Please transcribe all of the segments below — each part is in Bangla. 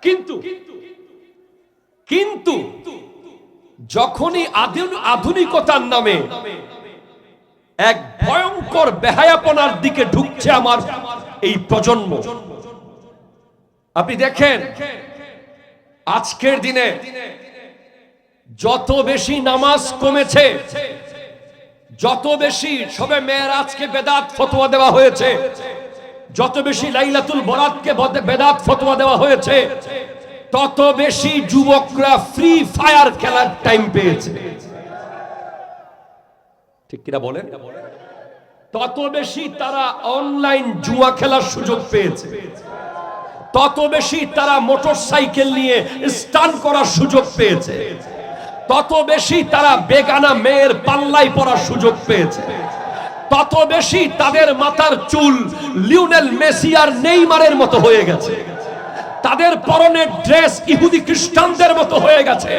কিন্তু কিন্তু যখনই আধুনিকতার নামে এক ভয়ঙ্কর বেহায়াপনার দিকে ঢুকছে আমার এই প্রজন্ম, আপনি দেখেন আজকের দিনে যত বেশি নামাজ কমেছে, যত বেশি সবে মেরাজকে বেদাত ফতোয়া দেওয়া হয়েছে, যত বেশি লাইলাতুল বরাতকে বেদাত ফতোয়া দেওয়া হয়েছে, তত বেশি যুবকরা ফ্রি ফায়ার খেলার টাইম পেয়েছে। ঠিক কিনা বলেন? তত বেশি তারা অনলাইন জুয়া খেলার সুযোগ পেয়েছে, তত বেশি তারা মোটরসাইকেল নিয়ে স্টান করার সুযোগ পেয়েছে, তত বেশি তারা বেগানা মেয়ের পাল্লায় পড়ার সুযোগ পেয়েছে, তত বেশি তাদের মাথার চুল লিওনেল মেসি আর নেইমারের মতো হয়ে গেছে, তাদের পরনের ড্রেস ইহুদি খ্রিস্টানদের মতো হয়ে গেছে।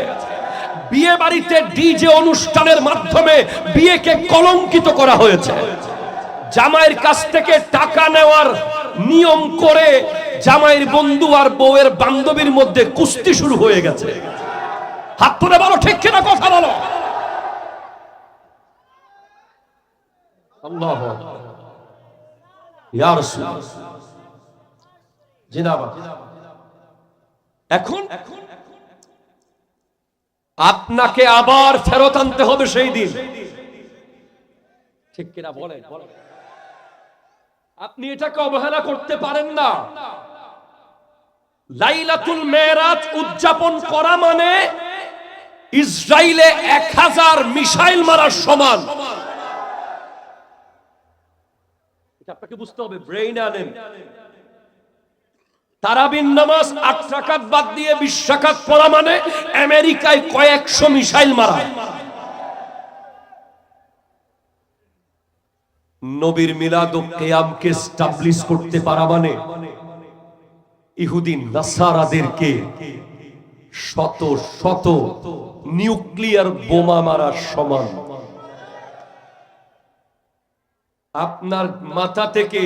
বিয়ে বাড়িতে ডিজে অনুষ্ঠানের মাধ্যমে বিয়েকে কলঙ্কিত করা হয়েছে। জামাইয়ের কাছ থেকে টাকা নেওয়ার নিয়ম করে জামাইয়ের বন্ধু আর বউয়ের বান্ধবীর মধ্যে কুস্তি শুরু হয়ে গেছে। হাত তুলে বলো ঠিক কিনা, কথা বলো। আল্লাহু আকবার, ইয়া রাসূল। জিন্দাবাদ। এখন আপনাকে আবার ফেরত আনতে হবে সেই দিন। ঠিক কিনা বলেন? আপনি এটাকে অবহেলা করতে পারেন না। লাইলাতুল মেরাজ উদযাপন করা মানে ইসরায়েলে 1000 মিসাইল মারার সমান। এটা আপনাকে বুঝতে হবে, ব্রেইন আনেন। তারাবির নামাজ 8 রাকাত বাদ দিয়ে 20 রাকাত পড়া মানে আমেরিকায় কয়েকশো মিসাইল মারা। নবীর মিলাদ ও কিয়ামকে এস্টাবলিশ করতে পারা মানে ইহুদি নাসারাদেরকে শত শত নিউক্লিয়ার বোমা মারার সমান। আপনার মাথা থেকে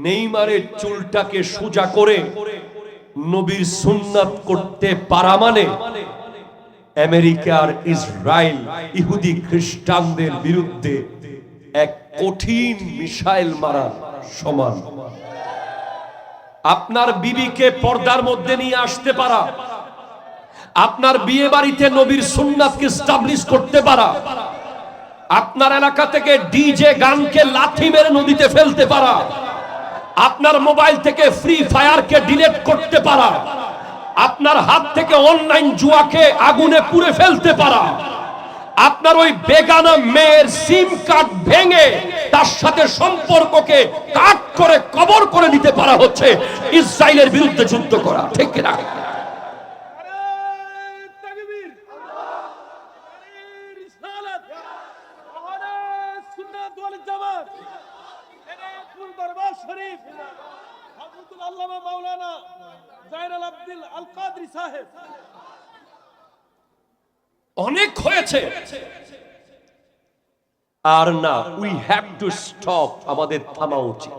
নেইমারের চুলটাকে সোজা করে নবীর সুন্নাত করতে পারা মানে আমেরিকা আর ইসরায়েল ইহুদি খ্রিস্টানদের বিরুদ্ধে এক কঠিন মিসাইল মারার সমান। আপনার বিবিকে পর্দার মধ্যে নিয়ে আসতে পারা, আপনার বিয়ে বাড়িতে নবীর সুন্নাতকে এস্টাবলিশ করতে পারা, আপনার এলাকা থেকে ডিজে গানকে লাথি মেরে নদীতে ফেলতে পারা, আপনার মোবাইল থেকে ফ্রি ফায়ারকে ডিলিট করতে পারা, আপনার হাত থেকে অনলাইন জুয়াকে আগুনে পুড়ে ফেলতে পারা, আপনার ওই বেগানা মেয়ের সিম কার্ড ভেঙে তার সাথে সম্পর্ককে কাট করে কবর করে দিতে পারা হচ্ছে ইসরায়েলের বিরুদ্ধে যুদ্ধ করা। ঠিক না? অনেক হয়েছে আর না, উই হ্যাভ টু স্টপ। আমাদের থামা উচিত।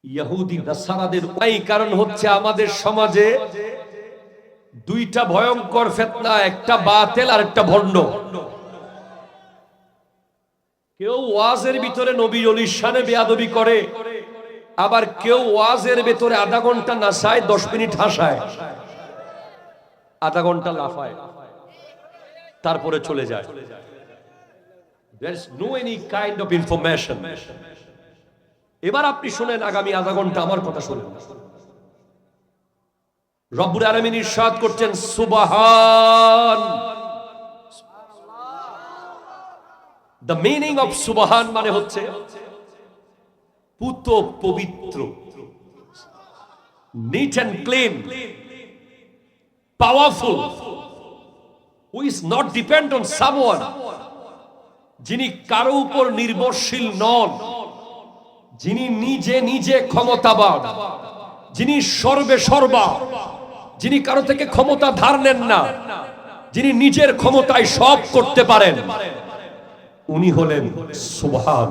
ইহুদি নাসারাদের এই কারণ হচ্ছে আমাদের সমাজে দুইটা ভয়ঙ্কর ফিতনা, একটা বাতিল আর একটা ভণ্ড। কেউ ওয়াজের ভিতরে নবী ওলির শানে বেয়াদবি করে, আবার কেউ ওয়াজের ভিতরে আধা ঘন্টা নাচায়, 10 মিনিট হাসায়, আধা ঘন্টা লাফায়, তারপরে চলে যায়। There is no any kind of information. এবার আপনি শুনেন, আগামী আধা ঘন্টা আমার কথা শুনেন। রব্বুল আলামিন ইরশাদ করছেন সুবহান। The meaning of সুবহান মানে হচ্ছে পুত পবিত্র, neat and clean, powerful, who is not depend on someone, যিনি কারো উপর নির্ভরশীল নন, যিনি নিজে নিজে ক্ষমতাবান, যিনি সর্বে সর্বা, যিনি কারো থেকে ক্ষমতা ধার নেন না, যিনি নিজের ক্ষমতায় সব করতে পারেন, উনি হলেন সুবহান।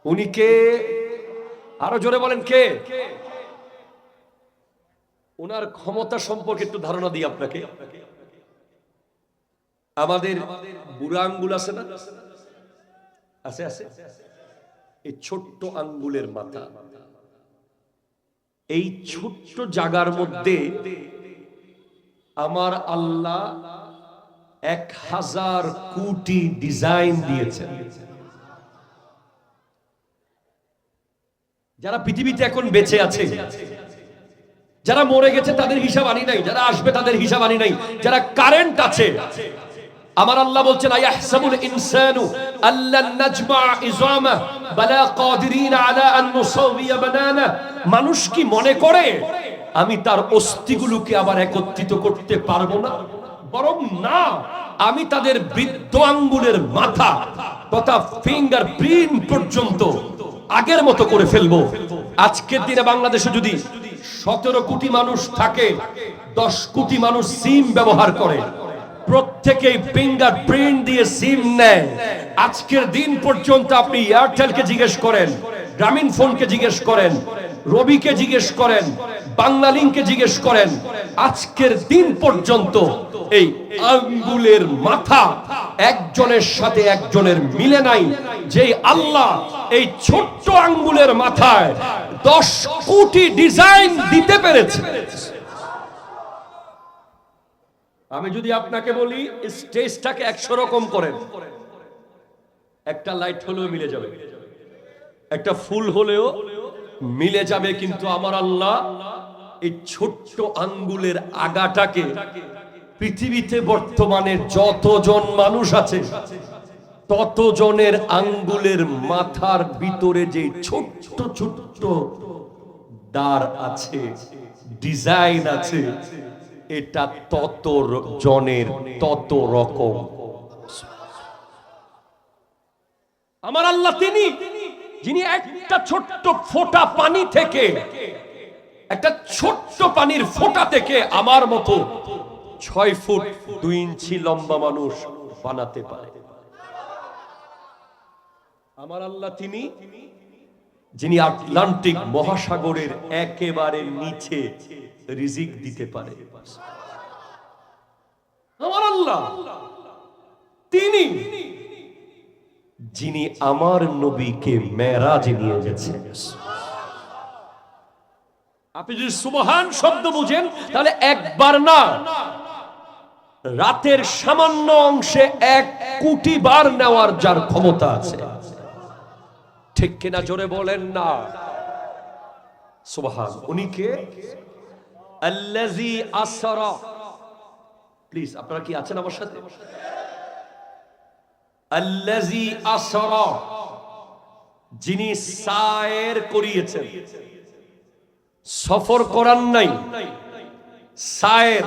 উনি কে? আরো জোরে বলেন কে? ওনার ক্ষমতা সম্পর্কে একটু ধারণা দিই আপনাকে। আমাদের বুড়া আঙ্গুল আছে না, আছে আছে, এই ছোট্ট আঙ্গুলের মাথা, এই ছোট্ট জায়গার মধ্যে আমার আল্লাহ 1000 কোটি ডিজাইন দিয়েছেন। যারা পৃথিবীতে এখন বেঁচে আছে, যারা মরে গেছে তাদের হিসাব আনি নাই, যারা আসবে তাদের হিসাব আনি নাই, যারা কারেন্ট আছে, আমার আল্লাহ বলছেন আয়াহসাবুল ইনসানু আল্লান নাজমা ইজামা বালা কাদিরিন আলা আন নুসাওয়িয়া বানানা। মানুষ কি মনে করে আমি তার অস্থিগুলোকে আবার একত্রিত করতে পারবো না? বরং না, আমি তাদের বৃদ্ধ আঙ্গুলের মাথা তথা ফিঙ্গার প্রিন্ট পর্যন্ত আগের মতো করে ফেলবো। আজকের দিনে বাংলাদেশে যদি 17 কোটি মানুষ থাকে, 10 কোটি মানুষ সিম ব্যবহার করে, প্রত্যেকেই ফিঙ্গার প্রিন্ট দিয়ে সিম নেয়। আজকের দিন পর্যন্ত আপনি এয়ারটেলকে জিজ্ঞেস করেন, গ্রামীণ ফোনকে জিজ্ঞেস করেন, রবিকে জিজ্ঞেস করেন, বাংলালিংকে জিজ্ঞেস করেন, আজকের দিন পর্যন্ত এই আঙ্গুলের মাথা একজনের সাথে একজনের মিলে নাই। যে আল্লাহ এই ছোট্ট আঙ্গুলের মাথায় 10 কোটি ডিজাইন দিতে পেরেছে। আমি যদি আপনাকে বলি স্টেজটাকে 100 রকম করেন, একটা লাইট হলেও মিলে যাবে, একটা ফুল হলেও মিলে যাবে, কিন্তু আমার আল্লাহ এই ছোট্ট আঙ্গুলের আগাটাকে পৃথিবীতে বর্তমানে যতজন মানুষ আছে ততজনের আঙ্গুলের মাথার ভিতরে যে ছোট্ট ছোট্ট দাঁড় আছে, ডিজাইন আছে, এটা তত জনের তত রকম। আমার আল্লাহ তিনি যিনি একটা ছোট্ট ফোঁটা পানি থেকে, একটা ছোট্ট পানির ফোঁটা থেকে আমার মতো 6 ফুট 2 ইঞ্চি লম্বা মানুষ বানাতে পারে। আমার আল্লাহ তিনি যিনি আটলান্টিক মহাসাগরের একেবারে নিচে রিজিক দিতে পারে। আমার আল্লাহ তিনি যিনি আমার নবীকে মেরাজে নিয়ে গেছেন। আপনি যদি সুবহান শব্দ বুঝেন তাহলে একবার না, রাতের সামান্য অংশে 1 কোটি বার নেওয়ার যার ক্ষমতা আছে, ঠিক কিনা জোরে বলেন না সুবহান। উনি কে? আল্লাযী আসরা। প্লিজ আপনারা কি আছেন আমার সাথে? আল্লাযী আসরা, যিনি সায়ের করিয়েছেন, সফর করান নাই। সায়ের,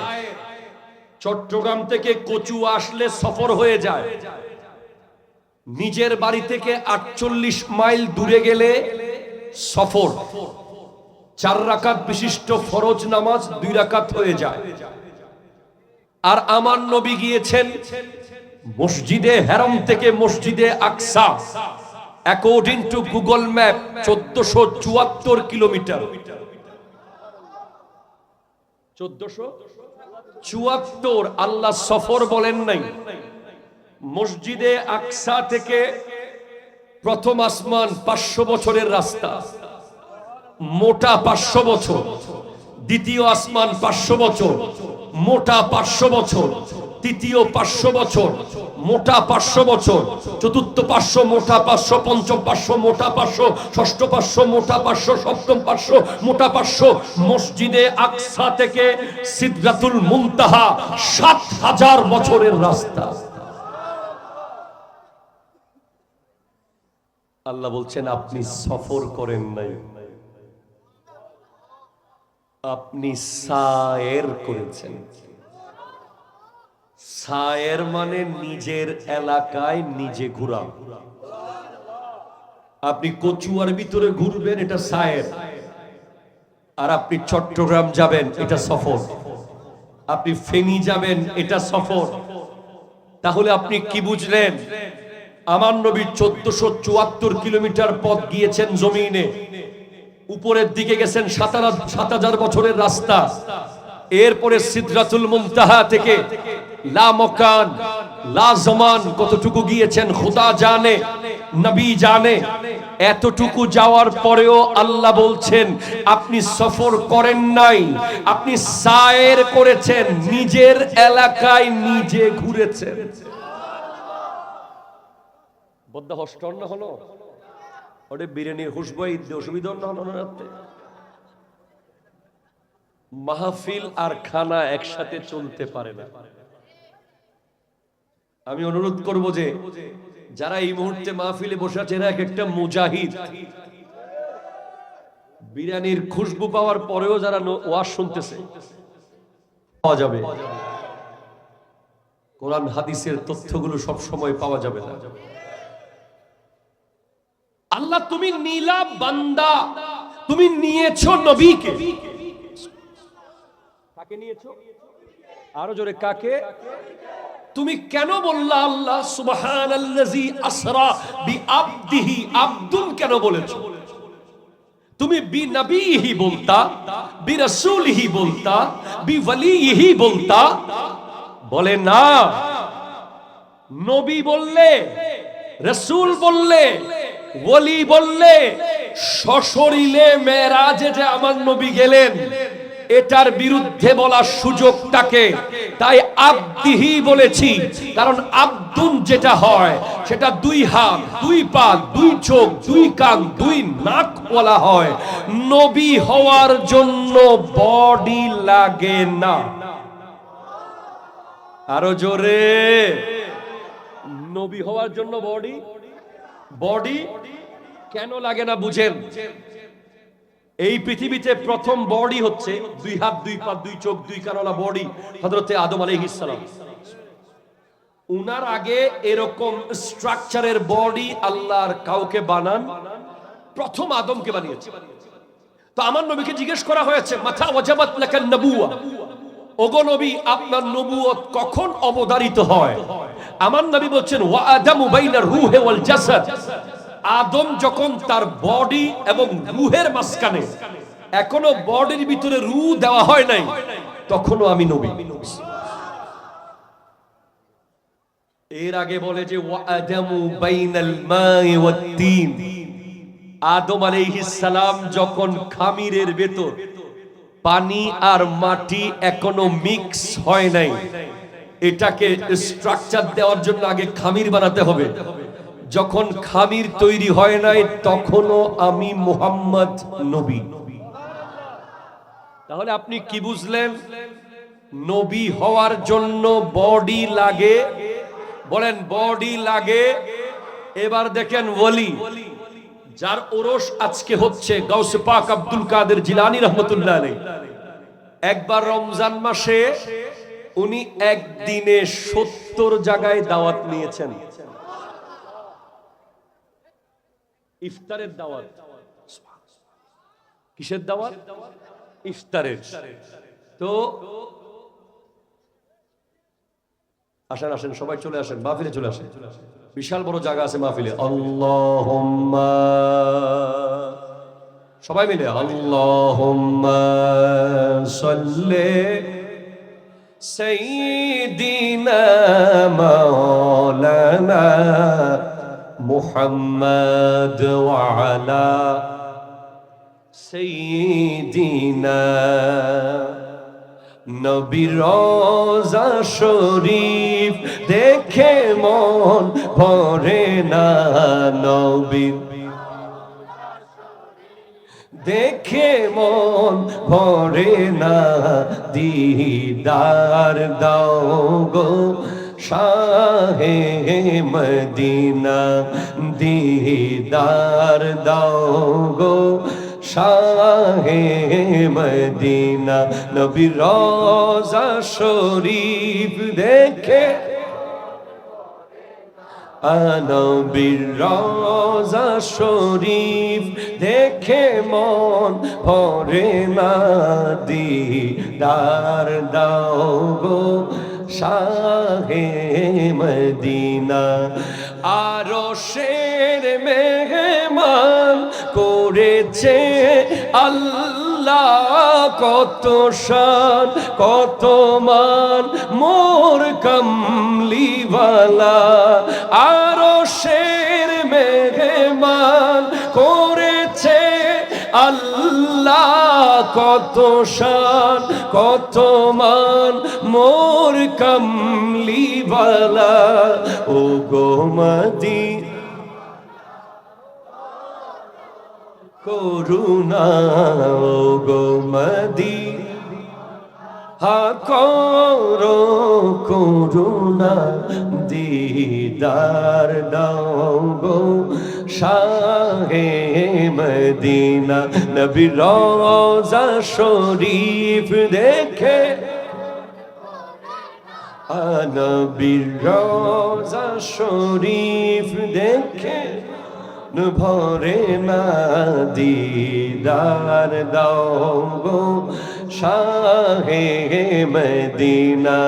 চট্টগ্রাম থেকে কচুয়া আসলে সফর হয়ে যায়, নিজের বাড়ি থেকে 48 মাইল দূরে গেলে সফর। 4 রাকাত বিশিষ্ট ফরজ নামাজ 2 রাকাত হয়ে যায়। আর আমার নবী গিয়েছেন মসজিদে হারাম থেকে মসজিদে আকসা, according to Google map 1474 kilometre. 1474 আল্লাহ সফর বলেন নাই। মসজিদে আকসা থেকে প্রথম আসমান 500 বছরের রাস্তা, মোটা 500 বছর। দ্বিতীয় আসমান 500 বছর, মোটা 500 বছর। তৃতীয় 500 বছর, মোটা 500 বছর। চতুর্থ 500, মোটা 500। পঞ্চম 500, মোটা 500। ষষ্ঠ 500, মোটা 500। সপ্তম 500, মোটা 500। মসজিদে আকসা থেকে সিদরাতুল মুনতাহা 7000 বছরের রাস্তা। আল্লাহ বলছেন আপনি সফর করেন নাই, আপনি সায়ের করেছেন। সায়ের মানে নিজের এলাকায় নিজে ঘোরা। আপনি কচুয়ার ভিতরে ঘুরবেন, এটা সায়ের। আর আপনি চট্টগ্রাম যাবেন, এটা সফর। আপনি ফেনী যাবেন, এটা সফর। তাহলে আপনি কি বুঝলেন? আমার নবী 1474 কিলোমিটার পথ গিয়েছেন জমিনে, উপরের দিকে গেছেন ৭,০০০ বছরের রাস্তা, এরপরে সিদরাতুল মুনতাহা থেকে লা মকান লা জামান কতটুকু গিয়েছেন খোদা জানে, নবী জানে। এতটুকু যাওয়ার পরেও আল্লাহ বলছেন আপনি সফর করেন নাই, আপনি সায়ের করেছেন, নিজের এলাকায় নিজে ঘুরেছেন। বদ্দা হস্টন্ন হলো ওরে বিরিয়ানির হুসবাই অসুবিধা হলো না। মাহফিল আর খানা একসাথে চলতে পারে না। আমি অনুরোধ করব যে যারা এই মুহূর্তে মাহফিলে বসে আছে এরা এক একটা মুজাহিদ। বিরিয়ানির খুশবু পাওয়ার পরেও যারা ওয়াজ শুনতেছে পাওয়া যাবে, কোরআন হাদিসের তথ্যগুলো সব সময় পাওয়া যাবে না। আল্লাহ তুমি নীলা বান্দা, তুমি নিয়েছো নবীকে। কাকে নিয়েছো? আরো জোরে কাকে? তুমি কেন বললা আল্লাহ সুবহানাল্লাযী আসরা বিআবদিহি, আব্দুন কেন বলেছো? তুমি বিনবীহি বলতা, বিরাসূলিহি বলতা, বিওয়ালিহি বলতা। বলে না, নবী বললে, রাসূল বললে, ওলি বললে সশরীরে মেরাজে যে আমার নবী গেলেন এটার বিরুদ্ধে বলার সুযোগটাকে তাই আব্দিহি বলেছি। কারণ আব্দুন যেটা হয় সেটা দুই হাত, দুই পা, দুই চোখ, দুই কান, দুই নাক বলা হয়। নবী হওয়ার জন্য বডি লাগে না। আরো জোরে, নবী হওয়ার জন্য বডি কেন লাগে না বুঝেন। এই পৃথিবীতে প্রথম বডি হচ্ছে দুই হাত, দুই পা, দুই চোখ, দুই কানওয়ালা বডি হযরতে আদম আলাইহিস সালাম। উনার আগে এরকম স্ট্রাকচারের বডি আল্লাহর কাউকে বানান, প্রথম আদমকে বানিয়েছে। তো আমার নবীকে জিজ্ঞেস করা হয়েছে মাথা ওয়াজাবাত লাকান নবুওয়া, ওগো নবী আপনার নবুয়ত কখন অবধারিত হয়? আমার নবী বলছেন ওয়া আদামু বাইনার রূহি ওয়াল জাসাদ, আদম যখন তার বডি এবং রূহের মাঝখানে, এখনো বডির ভিতরে রূহ দেওয়া হয় নাই, তখনও আমি নবী। এর আগে বলে যে ওয়া আদামু বাইনাল মাই ওয়াত তিন, আদম আলাইহিস সালাম যখন খামিরের ভেতর পানি আর মাটি এখনো মিক্স হয় নাই, এটাকে স্ট্রাকচার দেওয়ার জন্য আগে খামির বানাতে হবে। যখন খামির তৈরি হয় নাই তখনও আমি মুহাম্মদ নবী। তাহলে আপনি কি বুঝলেন? নবী হওয়ার জন্য বডি লাগে, বলেন বডি লাগে। এবার দেখেন ওলি, যার ওরস আজকে হচ্ছে গাউসে পাক আব্দুল কাদের জিলানী রহমতুল্লাহ আলাইহি। একবার রমজান মাসে উনি একদিনে 70 জায়গায় দাওয়াত নিয়েছেন, ইফতারের দাওয়াত। কিসের দাওয়াত? ইফতারের। তো আসেন আসেন সবাই চলে আসেন, মাহফিলে চলে আসেন। বিশাল বড় জায়গা আছে মাহফিলে। আল্লাহুম্মা, সবাই মিলে আল্লাহুম্মা সাল্লি সাইয়্যিদিনা মাওলানা মুহাম্মদ ওয়া আলা সাইয়্যিদিনা। নবীর রওজা শরীফ দেখে মন ভরে না, নবীর দেখে মন ভরে না, দিদার দাও গো শাহে মদিনা, দিদার দাও গো শাহে মদিনা। নবীর রওজা শরীফ দেখে, নবীর রওজা শরীফ দেখে মন ভরে না, দিদার দাও গো শাহে মদিনা। আরশের মেহমান করেছে আল্লাহ কত শান কত মান মোর কামলিওয়ালা আরশের মেহমান করেছে আল্লাহ কত শান কত মান মোর কামলিওয়ালা ও গো মদিনা করুণা ও গো মদিনা করো করুণা দিদার দাও গো শাহে মদিনা নবী রওজা শরীফ দেখে নবী রওজা শরীফ দেখে ভরে না দিদার দাও গো শাহে মদিনা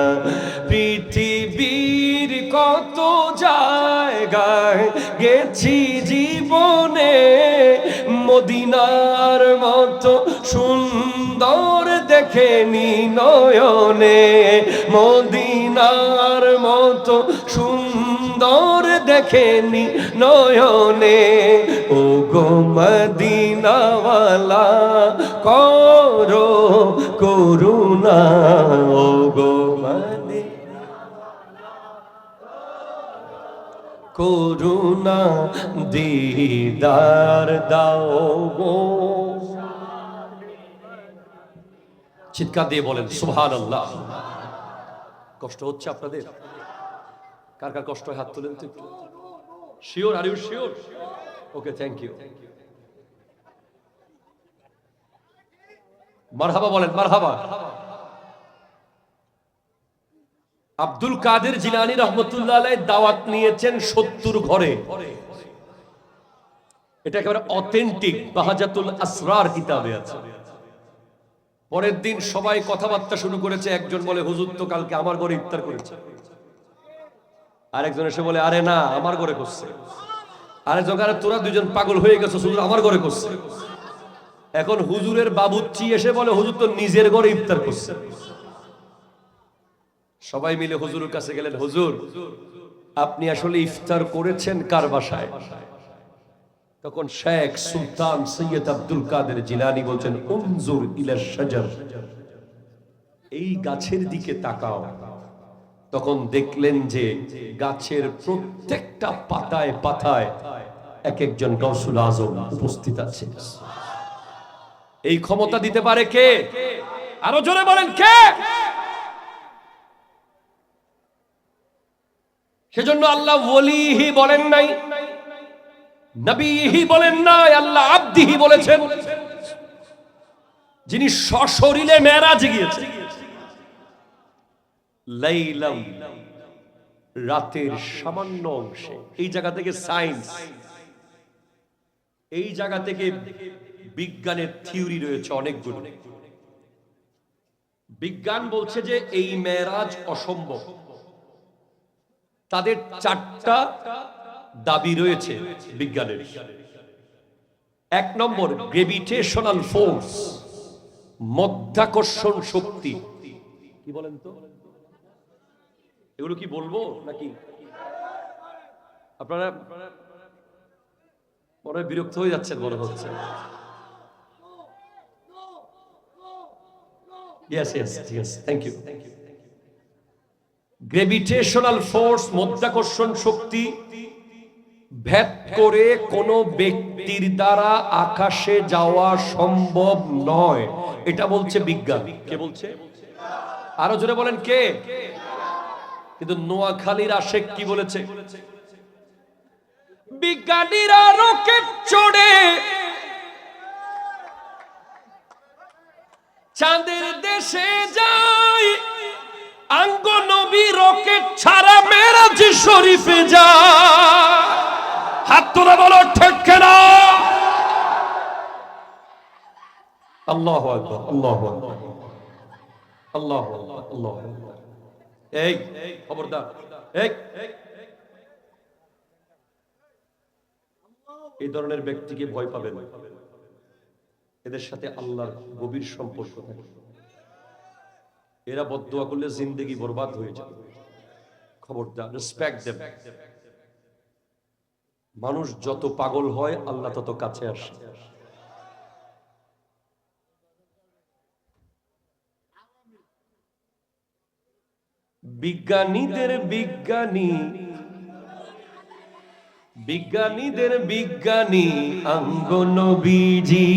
পৃথিবীর কত জায়গায় গেছি জীবনে মদিনার মতো সুন্দর দেখেনি নয়নে মদিনার মতো সুন্দর দেখেনি নয়নে ও গো মদিনাওয়ালা করো করুণা ও গো মদিনা করুণা দিদার দাও গো চিৎকার দিয়ে বলেন সুবহানাল্লাহ কষ্ট হচ্ছে আপনাদের কার কার কষ্ট হয় হাত তুলেন তো একটু sure are you sure okay thank you মারহাবা বলেন মারহাবা আব্দুল কাদের জিলানী রহমতুল্লাহ আলাইহি দাওয়াত নিয়েছেন 70 ঘরে এটা একেবারে অথেন্টিক বাহাজাতুল আসরার কিতাবে আছে পরের দিন সবাই কথাবার্তা শুরু করেছে একজন বলে হুজুর তো কালকে আমার ঘরে ইফতার করেছে আরেকজন এসে বলে আরে না আমার ঘরে করছে আরেকজন আরে তোরা দুজন পাগল হয়ে গেছো হুজুর আমার ঘরে করছে এখন হুজুরের বাবুচ্চি এসে বলে হুজুর তো নিজের ঘরে ইফতার করছে সবাই মিলে হুজুরের কাছে গেলেন হুজুর আপনি আসলে ইফতার করেছেন কার বাসায় তখন শেখ সুলতান সৈয়দ আব্দুল কাদের জিলানী বলছেন উনজুর ইলা শাজার এই গাছের দিকে তাকাও তখন দেখলেন যে গাছের প্রত্যেকটা পাতায় পাতায় এক একজন গাউসুল আজম উপস্থিত আছে এই ক্ষমতা দিতে পারে কে আরো জোরে বলেন কে সেজন্য আল্লাহ ওলিহি বলেন নাই নবীহি বলেন নাই আল্লাহ আব্দিহি বলেছেন যিনি সশরীরে মেরাজে গিয়েছেন লাইলাম রাতের সামান্য অংশে এই জায়গা থেকে সায়েন্স এই জায়গা থেকে বিজ্ঞানের থিওরি রয়েছে অনেকগুলো বিজ্ঞান বলছে যে এই মেরাজ অসম্ভব তাদের 4টা দাবি রয়েছে বিজ্ঞানের 1 নম্বর গ্রেভিটেশনাল ফোর্স মধ্যাকর্ষণ শক্তি কি বলেন তো এগুলো কি বলবো নাকি আপনারা পরে বিরক্ত হয়ে যাচ্ছেন মনে হচ্ছে yes yes yes thank you gravitational force মধ্যাকর্ষণ শক্তি ভেদ করে কোন ব্যক্তির দ্বারা আকাশে যাওয়া সম্ভব নয় এটা বলছে বিজ্ঞান কে বলছে আরো জোরে বলেন কে কিন্তু নোয়াখালীর আশেক কি বলেছে বিজ্ঞানীরা রকেট চড়ে চাঁদের দেশে যায় আঙ্গ নবী রকেট ছাড়া মেরাজ শরীফে যায় হাত তুলে বলো ঠিক না আল্লাহু আকবার আল্লাহু আকবার আল্লাহু আকবার আল্লাহু আকবার এই খবরদার এই ধরনের ব্যক্তিকে ভয় পাবেন এদের সাথে আল্লাহর গভীর সম্পর্ক থাকে। এরা বদদুয়া করলে জিন্দেগি বরবাদ হয়ে যাবে। খবরদার, রেসপেক্ট দেম। মানুষ যত পাগল হয় আল্লাহ তত কাছে আসে। বিজ্ঞানীদের বিজ্ঞানী, বিজ্ঞানীদের বিজ্ঞানী আঙ্গ নবীজি,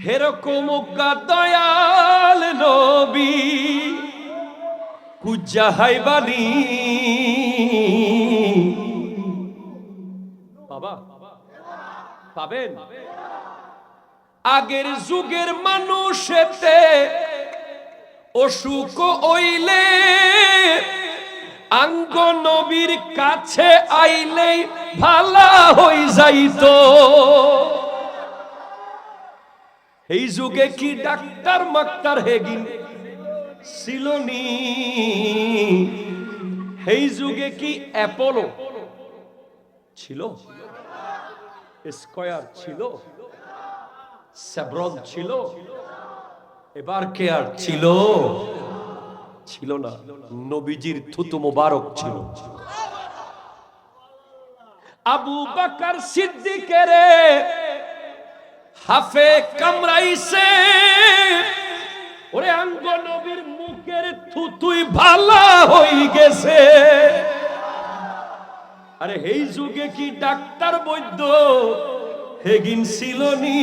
হেরকম দয়াল নবী কুজাহাইবানি। বাবা পাবেন? আগের যুগের মানুষেতে অসুখ হইলে আঙ্গ নবীর কাছে আইলেই ভালা হই যাইতো। এই যুগে কি ডাক্তার মাক্তার হেগিন ছিলনি? এই যুগে কি অ্যাপোলো ছিল, স্কয়ার ছিল, সেব্রন ছিল, এবার কেয়ার ছিল? ছিল না। নবীজির থুতু মোবারক ছিল। আবু বকর সিদ্দিকের হাফে কামড়াইছে, ওরে আঙ্গ নবীর মুখের থুতুই ভালা হই গেছে। আরে এই যুগে কি ডাক্তার বৈদ্য হেগিন ছিলনি?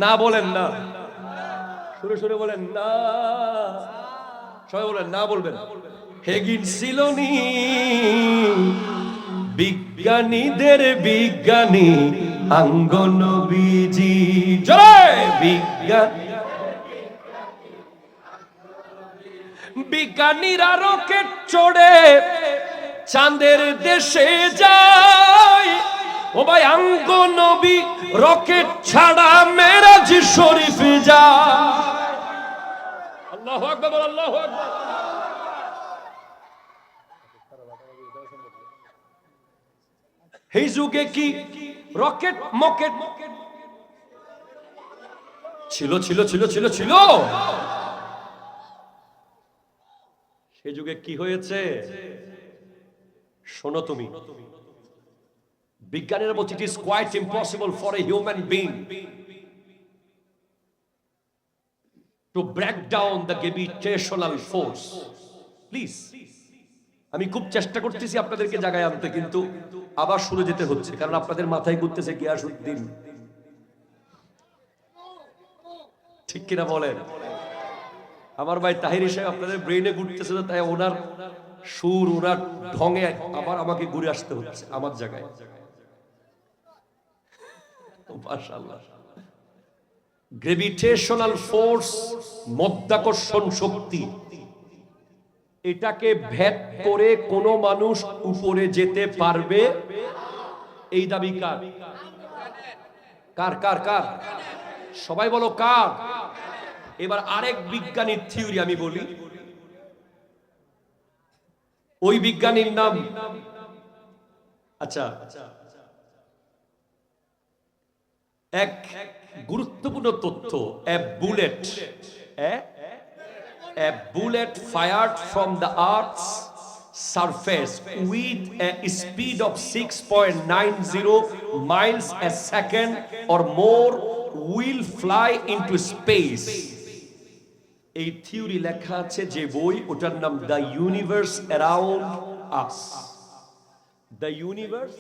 না বলেন না, সুরে সুরে বলেন না, সবাই বলেন না, বলবেন হেগিন ছিলনি। বিজ্ঞানীদের বিজ্ঞানী আঙ্গ নবীজি, জয় বিজ্ঞান। বিজ্ঞানীরা রকেট চড়ে চাঁদের দেশে যায়। ও ভাই আঙ্গ নবী রকেট ছাড়া মেরাজ শরীফ যায়। আল্লাহু আকবার, আল্লাহু আকবার। এই যুগে কি রকেট মকেট ছিল? ছিল ছিল ছিল ছিল। সে যুগে কি হয়েছে শোনো তুমি। বিজ্ঞানীরা বলছে it is quite impossible for a human being to break down the gravitational force. Please, আমি খুব চেষ্টা করতেছি আপনাদেরকে জায়গায় আনতে, কিন্তু আবার শুনে যেতে হচ্ছে, কারণ আপনাদের মাথায় ঘুরতেছে গিয়াসউদ্দিন, ঠিক কিনা বলেন? আমার ভাই তাহির সাহেব আপনাদের ব্রেইনে ঘুরতেছে, তাই ওনার সুর, ওনার ঢঙে আবার আমাকে ঘুরে আসতে হচ্ছে আমার জায়গায়। মাশাআল্লাহ। গ্র্যাভিটেশনাল ফোর্স, মধ্যাকর্ষণ শক্তি, এটাকে ভেদ করে কোন মানুষ উপরে যেতে পারবে? এই দাবি কার? কার কার কার? সবাই বলো কার? এবার আরেক বিজ্ঞানীর থিওরি আমি বলি। ওই বিজ্ঞানীর নাম, আচ্ছা, এক গুরুত্বপূর্ণ তথ্য, a bullet fired from the earth's surface with a speed of 6.90 miles a second or more will fly into space. এই থিওরি লেখা আছে যে বই, ওটার নাম the universe around us. The universe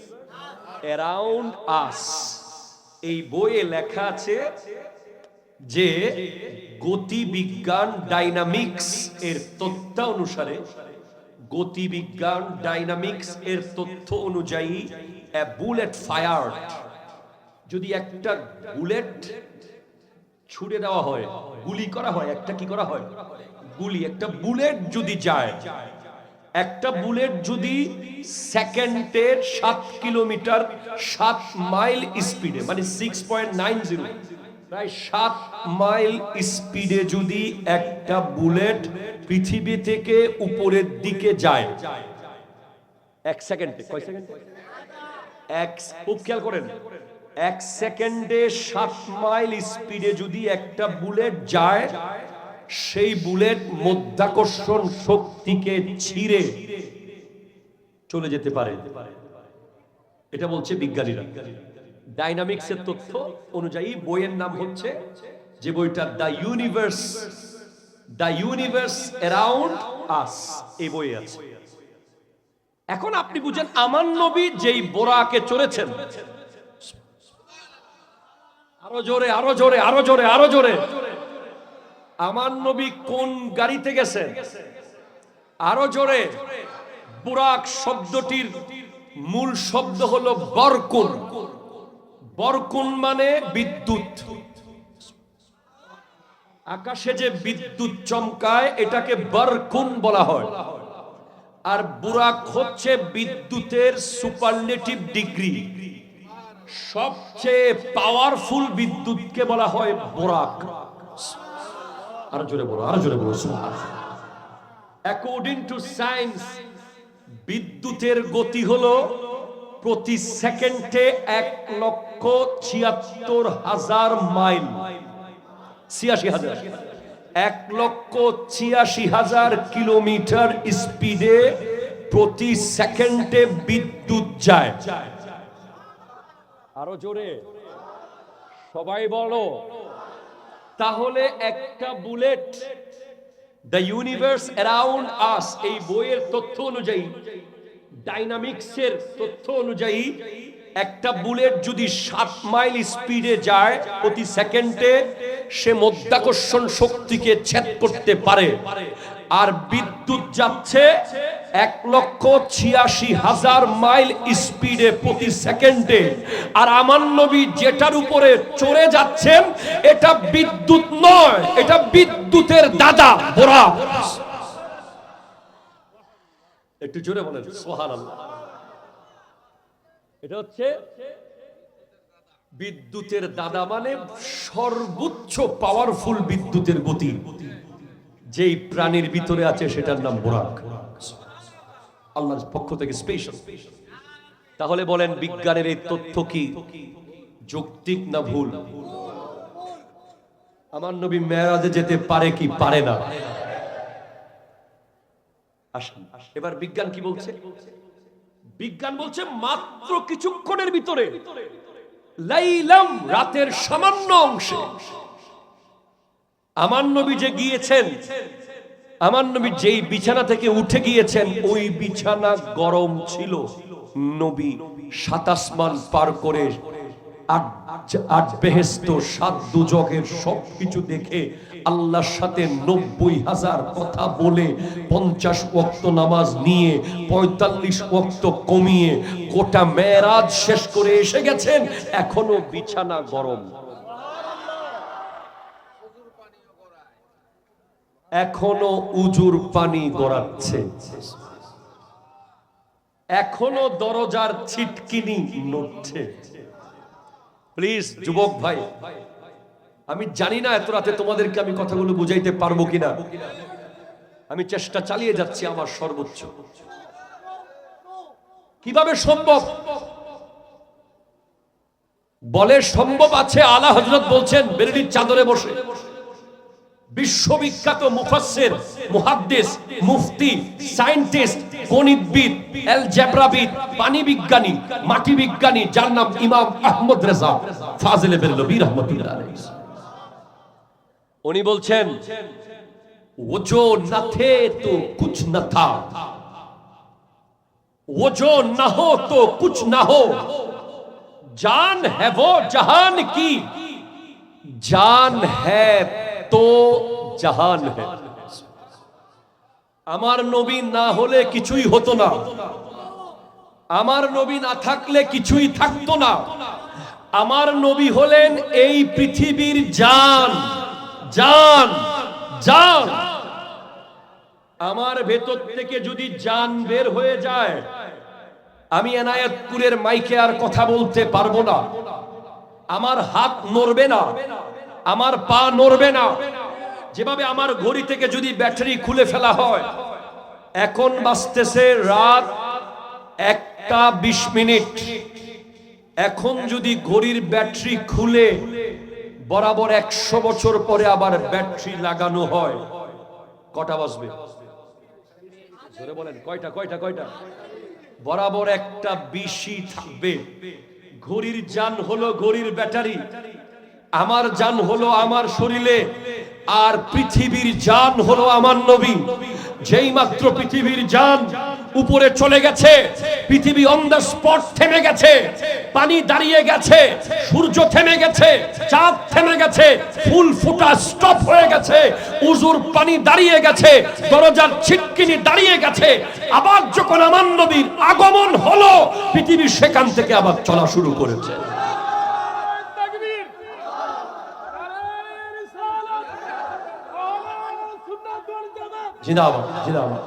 around us. এই বইয়ে লেখা আছে যে গতিবিজ্ঞান ডাইনামিক্স এর তথ্য অনুসারে, গতিবিজ্ঞান ডাইনামিক্স এর তথ্য অনুযায়ী a bullet fired, যদি একটা বুলেট ছুড়ে দেওয়া হয়, গুলি করা হয়, একটা কি করা হয়, গুলি, একটা বুলেট যদি যায়, একটা বুলেট যদি সেকেন্ডের 7 কিলোমিটার 7 মাইল স্পিডে, মানে 6.90, প্রায় 7 মাইল স্পিডে যদি একটা বুলেট পৃথিবী থেকে উপরের দিকে যায়, এক সেকেন্ডে, কয় সেকেন্ড? খুব খেয়াল করেন, 1 সেকেন্ডে 7 মাইল স্পিডে যদি একটা বুলেট যায়, সেই বুলেট মাধ্যাকর্ষণ শক্তিকে ছিঁড়ে চলে যেতে পারে। এটা বলছে বিজ্ঞানীরা। ডাইনামিক্সের তথ্য অনুযায়ী বইয়ের নাম হচ্ছে, যে বইটা দ্য ইউনিভার্স অ্যারাউন্ড আস, এই বই আছে। এখন আপনি বুঝেন, আমার নবী যেই বোরাকে চড়েছেন, আরো জোরে আরো জোরে আরো জোরে আরো জোরে, আমার নবী কোন গাড়িতে গেছেন? আরো জোরে। বুরাক শব্দটির মূল শব্দ হলো বরকুন। বরকুন মানে বিদ্যুৎ। আকাশে যে বিদ্যুৎ চমকায় এটাকে বরকুন বলা হয়। আর বুরাক হচ্ছে বিদ্যুতের সুপারলেটিভ ডিগ্রি। সবচেয়ে পাওয়ারফুল বিদ্যুৎকে বলা হয় বুরাক। আরো জোরে বলো, আরো জোরে বলো। অ্যাকর্ডিং টু সায়েন্স, বিদ্যুতের গতি হলো প্রতি সেকেন্ডে 1,76,000 মাইল। 86,000, 1,86,000 কিলোমিটার স্পিডে প্রতি সেকেন্ডে বিদ্যুৎ যায়। আরো জোরে সবাই বলো। তাহলে একটা bullet, the universe around us, এই বইয়ের তথ্য অনুযায়ী, ডাইনামিক্সের তথ্য অনুযায়ী, একটা বুলেট যদি 7 মাইল স্পিডে যায় প্রতি সেকেন্ডে, সে মাধ্যাকর্ষণ শক্তিকে ছেদ করতে পারে। আর বিদ্যুৎ যাচ্ছে 1,86,000 মাইল স্পিডে প্রতি সেকেন্ডে। আর আমার নবী যেটার উপরে চড়ে যাচ্ছেন, এটা বিদ্যুৎ নয়, এটা বিদ্যুতের দাদা বুরাক। একটু জোরে বলেন সুবহানাল্লাহ। এটা হচ্ছে বিদ্যুতের দাদা, মানে সর্বোচ্চ পাওয়ারফুল বিদ্যুতের গতি যেই প্রাণীর ভিতরে আছে সেটার নাম বুরাক, আল্লাহর পক্ষ থেকে স্পেশাল। তাহলে বলেন, বিজ্ঞানের এই তথ্য কি যৌক্তিক না ভুল? আমার নবী মেরাজে যেতে পারে কি পারে না? আসেন এবার বিজ্ঞান কি বলছে। বিজ্ঞান বলছে মাত্র কিছুক্ষণের ভিতরে, লাইলাম, রাতের সামান্য অংশে আমার নবী যে গিয়েছেন, আমার নবী যেই বিছানা থেকে উঠে গিয়েছেন, ওই বিছানা গরম ছিল। নবী 7 আসমান পার করে 8 বেহেশত 7 দুজকের সবকিছু দেখে আল্লাহর সাথে 90,000 কথা বলে 50 ওয়াক্ত নামাজ নিয়ে 45 ওয়াক্ত কমিয়ে গোটা মেরাজ শেষ করে এসে গেছেন, এখনো বিছানা গরম, এখনো উজুর পানি গড়াচ্ছে, এখনো দরজার ছিটকিনি নড়ছে। প্লিজ যুবক ভাই, আমি জানি না এত রাতে তোমাদেরকে আমি কথাগুলো বুঝাইতে পারবো কিনা, আমি চেষ্টা চালিয়ে যাচ্ছি আমার সর্বোচ্চ। কিভাবে সম্ভব? বলে সম্ভব আছে। আলা হযরত বলছেন বেরেলির চাদরে বসে, বিশ্ববিখ্যাত মুফাসসির, মুহাদ্দিস, মুফতি, সায়েন্টিস্ট, গণিতবিদ, অ্যালজেব্রাবিদ, পানি বিজ্ঞানী, মাটি বিজ্ঞানী, যার নাম ইমাম আহমদ রেজা ফাজিলে বেরলভী রাহমাতুল্লাহ আলাইহি। উনি বলছেন, वो जो न थे तो कुछ न था, वो जो न हो तो कुछ न हो, जान है वो जहान की, जान है तो জাহান है। আমার নবী না হলে কিছুই হতো না, আমার নবী না থাকলে কিছুই থাকতো না। আমার নবী হলেন এই পৃথিবীর জান, জান, জান। আমার ভেতর থেকে যদি জান বের হয়ে যায়, আমি এনায়েতপুরের মাইকে আর কথা বলতে পারবো না, আমার হাত নড়বে না, আমার পা নড়বে না। যেভাবে আমার ঘড়ি থেকে যদি ব্যাটারি খুলে ফেলা হয়, এখন বাজতেছে রাত 1টা 20 মিনিট, এখন যদি ঘড়ির ব্যাটারি খুলে বরাবর 100 বছর পরে আবার ব্যাটারি লাগানো হয়, কটা বাজবে? জোরে বলেন, কয়টা কয়টা কয়টা? বরাবর একটা বিশি থাকবে। ঘড়ির জান হলো ঘড়ির ব্যাটারি, আমার জান হলো আমার শরীরে, আর পৃথিবীর জান হলো আমার নবী। যেই মাত্র পৃথিবীর জান উপরে চলে গেছে, পৃথিবী অন দ্য স্পট থেমে গেছে, পানি দাঁড়িয়ে গেছে, সূর্য থেমে গেছে, চাঁদ থেমে গেছে, ফুল ফোটা স্টপ হয়ে গেছে, উজুর পানি দাঁড়িয়ে গেছে, দরজার ছিটকিনি দাঁড়িয়ে গেছে। আবার যখন আমার নবীর আগমন হলো, পৃথিবী সেখান থেকে আবার চলা শুরু করেছে। জিন্দাবাদ জিন্দাবাদ।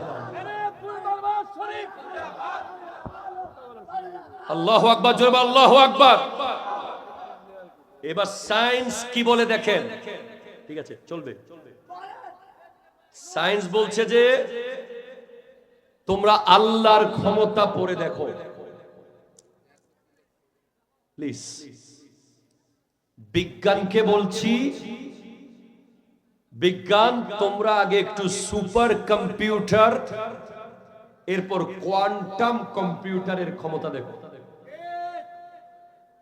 আল্লাহু আকবার, জোরে বল আল্লাহু আকবার। এবার সায়েন্স কি বলে দেখেন, ঠিক আছে চলবে। সায়েন্স বলছে যে তোমরা আল্লাহর ক্ষমতা পড়ে দেখো প্লিজ। বিজ্ঞানকে বলছি, বিজ্ঞান তোমরা আগে একটু সুপার কম্পিউটার, এরপর কোয়ান্টাম কম্পিউটারের ক্ষমতা দেখো।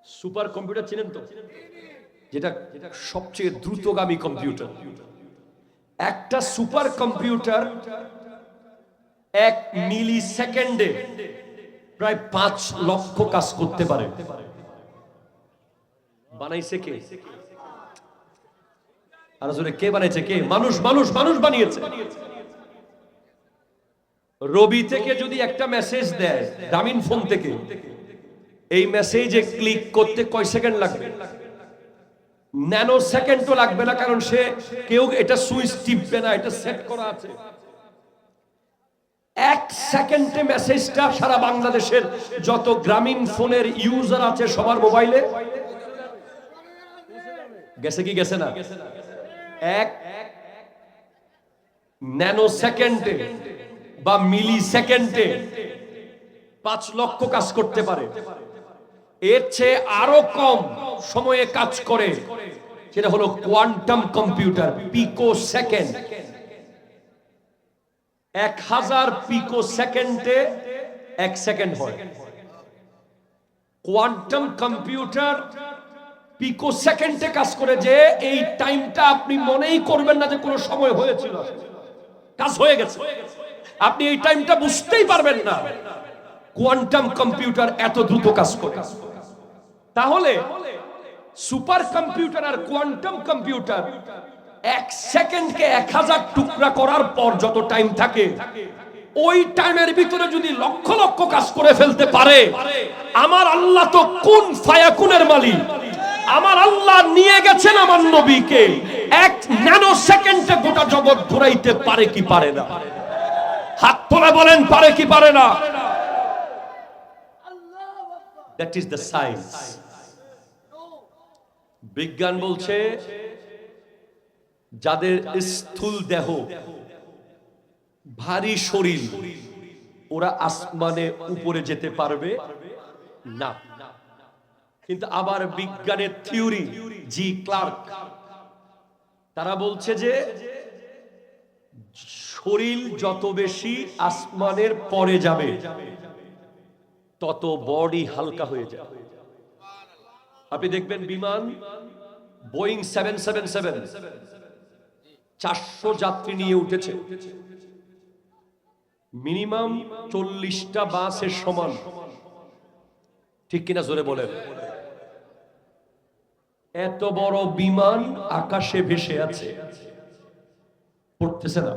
সুপার কম্পিউটার চিনেন তো, যেটা সবচেয়ে দ্রুতগামী কম্পিউটার। একটা সুপার কম্পিউটার 1 মিলি সেকেন্ডে প্রায় 5 লক্ষ কাজ করতে পারে। বানাইছে কে? আর আসলে কে বানাইছে? কে? মানুষ মানুষ মানুষ বানিয়েছে। রবি থেকে যদি একটা মেসেজ দেয় গ্রামীণ ফোন থেকে, এই মেসেজে ক্লিক করতে কয় সেকেন্ড লাগবে? ন্যানো সেকেন্ডও লাগবে না, কারণ সে কেউ এটা সুইচ টিপবে না, এটা সেট করা আছে। 1 সেকেন্ডে মেসেজটা সারা বাংলাদেশের যত গ্রামীণ ফোনের ইউজার আছে সবার মোবাইলে গেছে কি গেছে না? 1 ন্যানো সেকেন্ডে বা মিলি সেকেন্ডে 5 লক্ষ কাজ করতে পারে। এর চেয়ে আরো কম সময়ে কাজ করে, সেটা হলো কোয়ান্টাম কম্পিউটার। পিকো সেকেন্ড, 1000 পিকো সেকেন্ডে 1 সেকেন্ড হয়। কোয়ান্টাম কম্পিউটার পিকো সেকেন্ডে কাজ করে, যে এই টাইমটা আপনি মনেই করবেন না যে কোনো সময় হয়েছিল, কাজ হয়ে গেছে। আপনি এই টাইমটা বুঝতেই পারবেন না। কোয়ান্টাম কম্পিউটার এত দ্রুত কাজ করে। তাহলে সুপার কম্পিউটার আর কোয়ান্টাম কম্পিউটার 1 সেকেন্ডকে 1000 টুকরা করার পর যত টাইম থাকে, ওই টাইমের ভিতরে যদি লক্ষ লক্ষ কাজ করে ফেলতে পারে, আমার আল্লাহ তো কুন ফায়াকুনের মালিক। আমার আল্লাহ নিয়ে গেছেন আমার নবীকে, 1 ন্যানো সেকেন্ডে গোটা জগৎ ঘুরাইতে পারে কি পারে না? হাত তোলা বলেন, পারে কি পারে না? That is the science. বিজ্ঞান বলছে যাদের স্থূল দেহ, ভারী শরীর, ওরা আসমানে উপরে যেতে পারবে না। কিন্তু আবার বিজ্ঞানের থিওরি, জি ক্লার্ক, তারা বলছে যে শরীর যত বেশি আসমানের পরে যাবে, তত বডি হালকা হয়ে যাবে। আপনি দেখবেন বিমান বোয়িং 777 400 যাত্রী নিয়ে উঠেছে, মিনিমাম 40টা বাসের সমান, ঠিক কিনা জোরে বলেন? এত বড় বিমান আকাশে ভেসে আছে, পড়তেছে না।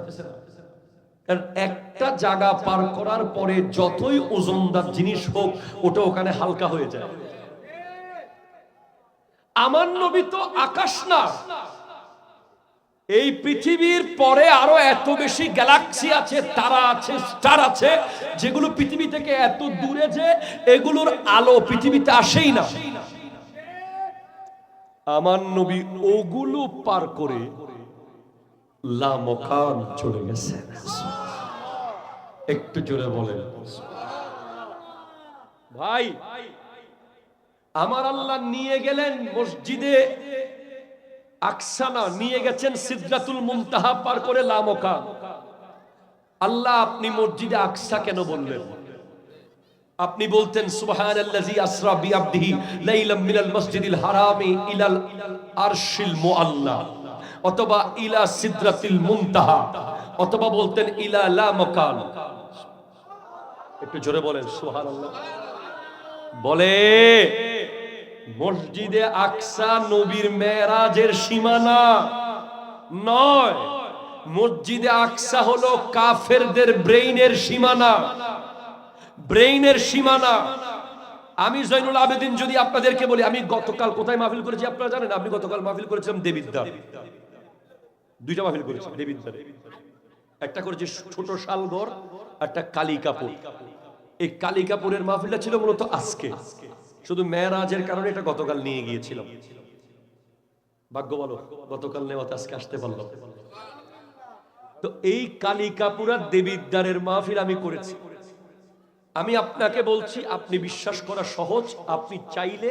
কারণ একটা জায়গা পার করার পরে যতই ওজনদার জিনিস হোক, ওটা ওখানে হালকা হয়ে যায়। আমার নবী তো আকাশ না, এই পৃথিবীর পরে আরো এত বেশি গ্যালাক্সি আছে, তারা আছে, স্টার আছে, যেগুলো পৃথিবী থেকে এত দূরে যে এগুলোর আলো পৃথিবীতে আসেই না। আমার নবী ওগুলো পার করে লামকান চলে গেছে। একটু জোরে বলেন ভাই। আমার আল্লাহ নিয়ে গেলেন মসজিদে আকসা না, নিয়ে গেছেন সিদরাতুল মুনতাহা পার করে লামকান। আল্লাহ আপনি মসজিদে আকসা কেন বললেন? আপনি বলতেন সুবহানাল্লাযী আসরা বিআবদিহি লাইলাম মিনাল মসজিদিল হারামি ইলাল আরশিল মুআল্লা, অথবা ইলা সিদরাতিল মুনতাহা, অথবা বলতেন ইলা লামকান। একটু জোরে বলেন সুবহানাল্লাহ। বলে মসজিদে আকসা নবীর মেরাজের সীমানা নয়, মসজিদে আকসা হলো কাফেরদের ব্রেইনের সীমানা, ব্রেইনের সীমানা। আমি জয়নুল আবেদিন যদি আপনাদেরকে বলি, আমি গতকাল কোথায় মাহফিল করেছি আপনারা জানেন? আমি গতকাল মাহফিল করেছিলাম দেবিদ্বার, দুইটা মাহফিল করেছি দেবিদ্বারে। একটা করেছি ছোট শালগড়, একটা কালিকাপুর। এই কালিকাপুরের মাহফিলটা ছিল মূলত আজকে, শুধু মেরাজের কারণে এটা গতকাল নিয়ে গিয়েছিলাম। ভাগ্য ভালো গতকাল নেওয়াতে আজকে আসতে পারলাম। তো এই কালিকাপুরা দেবিদ্বারের মাহফিল আমি করেছি। আমি আপনাকে বলছি, আপনি বিশ্বাস করা সহজ, আপনি চাইলে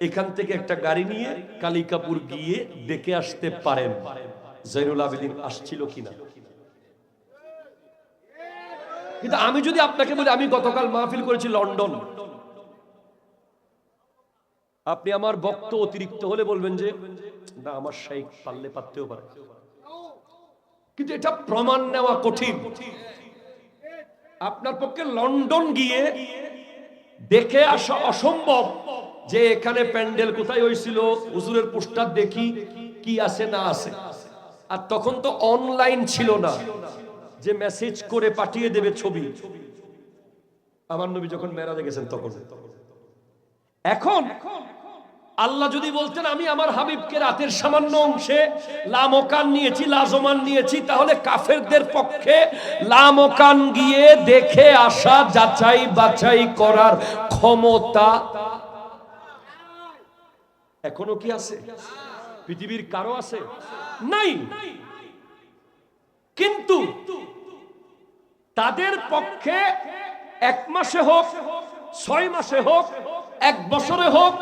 এখান থেকে একটা গাড়ি নিয়ে কালিকাপুর গিয়ে দেখে আসতে পারেন জয়নুল আবেদিন আসছিল কিনা। কিন্তু আমি যদি আপনাকে বলি আমি গতকাল মাহফিল করেছি লন্ডন, আপনি আমার বক্ত অতিরিক্ত হলে বলবেন যে না, আমার শাইখ পারলে পারতেও পারে, কিন্তু এটা প্রমাণ নেওয়া কঠিন। আপনার পক্ষে লন্ডন গিয়ে দেখে আসা অসম্ভব যে এখানে প্যান্ডেল কোথায় হয়েছিল, হুজুরের পোস্টার দেখি কি আছে না আছে। আর তখন তো অনলাইন ছিল না যে মেসেজ করে পাঠিয়ে দেবে ছবি। আমার নবী যখন মেরাজে গেছেন তখন। এখন আল্লাহ যদি বলতেন আমি আমার হাবিবকে রাতের সামান্য অংশে লামকান নিয়েছি, লাজমান নিয়েছি, তাহলে কাফেরদের পক্ষে লামকান গিয়ে দেখে আসা, যাচাই বাছাই করার ক্ষমতা এখনো কি আছে? পৃথিবীর কারো আছে? নাই। কিন্তু তাদের পক্ষে 1 মাসে হোক, 6 মাসে হোক, 1 বছরে হোক,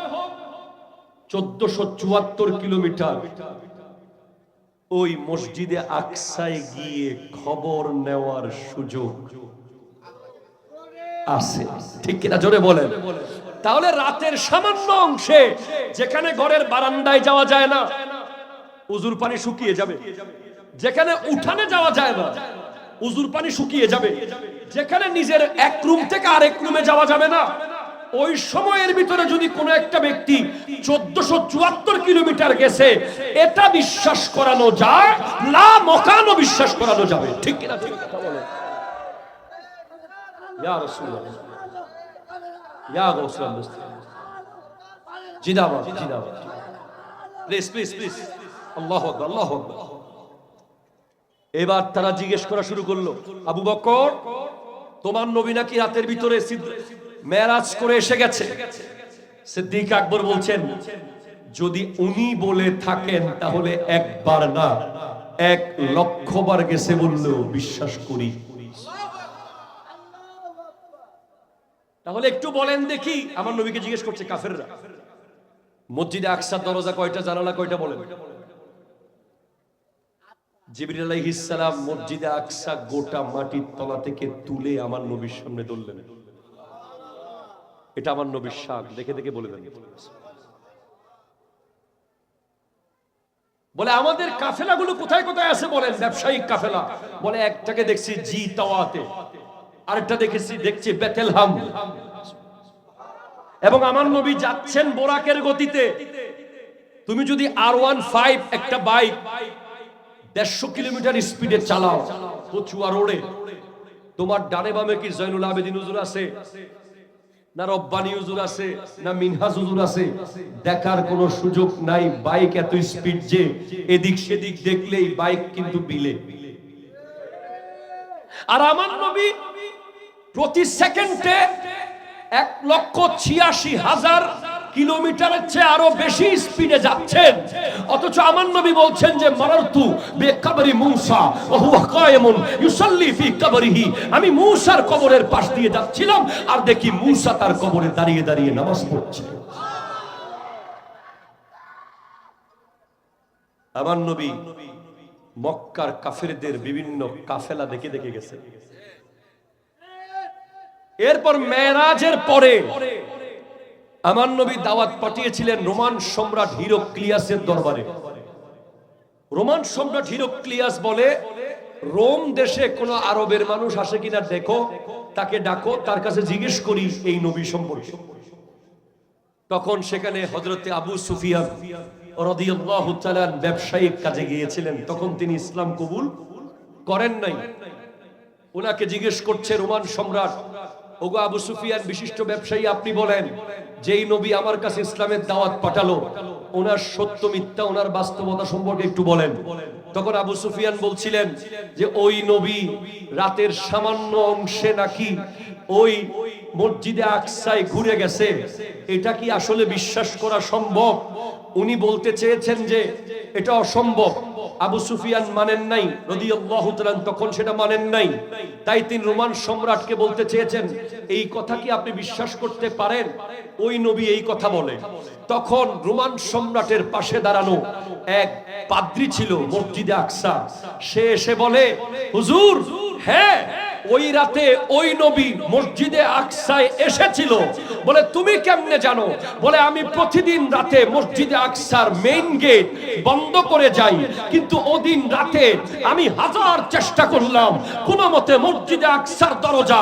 1474 কিলোমিটার ওই মসজিদে আকসায় গিয়ে খবর নেওয়ার সুযোগ আছে, ঠিক কিনা জোরে বলেন। তাহলে রাতের সামান্য অংশে, যেখানে ঘরের বারান্দায় যাওয়া যায় না, উজুর পানি শুকিয়ে যাবে, যেখানে উঠানে যাওয়া যায় না, উজুর পানি শুকিয়ে যাবে, যেখানে নিজের এক রুম থেকে আরেক রুমে যাওয়া যাবে না, ওই সময়ের ভিতরে যদি কোনো একটা ব্যক্তি 1474 কিলোমিটার গেছে, এটা বিশ্বাস করানো যায়, লামকানও বিশ্বাস করানো যাবে, ঠিক কিনা? ঠিক কথা বলে ইয়া রাসূলুল্লাহ, ইয়া গাউসুল মুস্তাফা, জিন্দাবাদ জিন্দাবাদ। প্লিজ প্লিজ প্লিজ, আল্লাহু আকবার আল্লাহু আকবার। এবার তারা জিজ্ঞেস করা শুরু করলো, আবু বকর, তোমার নবী নাকি রাতের ভিতরে মেরাজ করে এসে গেছে? সিদ্দিক আকবর বলছেন, যদি উনি বলে থাকেন তাহলে একবার না 1,00,000 বার গেছে বললেও বিশ্বাস করি। তাহলে একটু বলেন দেখি, আমার নবীকে জিজ্ঞেস করছে কাফেররা, মসজিদে আকসার দরজা কয়টা, জানালা কয়টা বলেন? জিবরিল আলাইহিস সালাম মসজিদে আকসা গোটা মাটির তলা থেকে তুলে আমার নবীর সামনে ধরলেন। এটা আমার নবীর শান, দেখে দেখে বলে দেন। বলে আমাদের কাফেলাগুলো কোথায় কোথায় আছে বলেন? ব্যবসায়িক কাফেলা। বলে একটাকে দেখছি জি তাওয়াতে, আরেকটা দেখছি বেতেলহাম, এবং আমার নবী যাচ্ছেন বোরাকের গতিতে। তুমি যদি R15 একটা বাইক 150 কিলোমিটার স্পিডে চালাও পচুয়া রোডে, তোমার ডানে বামে কি জয়নুল আবেদিন হুজুর আছে, না রব্বানি হুজুর আছে, না মিনহাজ হুজুর আছে? দেখার কোনো সুযোগ নাই। বাইক এত স্পিড যে এদিক সেদিক দেখলেই বাইক কিন্তু বিলে। আর আমার নবী প্রতি সেকেন্ডে 1,86,000 কিলোমিটারের চেয়ে আরো বেশি স্পিডে যাচ্ছেন। অথচ আমার নবী বলছেন যে মারারতু বিকবরি মূসা ওয়া হুয়া কায়েমুন ইউসাল্লি ফি কবরিহি, আমি মূসার কবরের পাশ দিয়ে যাচ্ছিলাম আর দেখি মূসা তার কবরে দাঁড়িয়ে দাঁড়িয়ে নামাজ পড়ছে। আমার নবী মক্কার কাফেরদের বিভিন্ন কাফেলা দেখে দেখে গেছে। এরপর মেরাজের পরে আমার নবী দাওয়াত পাঠিয়েছিলেন রোমান সম্রাট হিরাক্লিয়াসের দরবারে। রোমান সম্রাট হিরাক্লিয়াস বলে, রোম দেশে কোন আরবের মানুষ আসে কিনা দেখো, তাকে ডাকো, তার কাছে জিজ্ঞেস করি এই নবী সম্পর্কে। তখন সেখানে হযরতে আবু সুফিয়ান রাদিয়াল্লাহু তাআলা ব্যবসায়িক কাজে গিয়েছিলেন। তখন তিনি ইসলাম কবুল করেন নাই। ওনাকে জিজ্ঞেস করছে রোমান সম্রাট, ওগো আবু সুফিয়ান, বিশিষ্ট ব্যবসায়ী, আপনি বলেন যেই নবী আমার কাছে ইসলামের দাওয়াত পাঠালো, ওনার সত্য মিথ্যা, ওনার বাস্তবতা সম্পর্কে একটু বলেন। তখন আবু সুফিয়ান বলছিলেন যে ওই নবী রাতের সামান্য অংশে নাকি ওই মসজিদে আকসায় ঘুরে গেছে, এটা কি আসলে বিশ্বাস করা সম্ভব? উনি বলতে চেয়েছেন যে এটা অসম্ভব। আবু সুফিয়ান মানেন নাই রাদিয়াল্লাহু তাআলা, তখন সেটা মানেন নাই। তাই তিনি রোমান সম্রাটকে বলতে চেয়েছেন, এই কথা কি আপনি বিশ্বাস করতে পারেন ওই নবী এই কথা বলে? তখন রোমান সম্রাটের পাশে দাঁড়ানো এক পাদ্রী ছিল মসজিদে আকসা, সে এসে বলে, হুজুর, হ্যাঁ ওই রাতে ওই নবী মসজিদে আকসায় এসেছিল। বলে তুমি কেমনে জানো? বলে আমি প্রতিদিন রাতে মসজিদে আকসার মেইন গেট বন্ধ করে যাই, কিন্তু ওদিন রাতে আমি হাজার চেষ্টা করলাম, কোনো মতে মসজিদে আকসার দরজা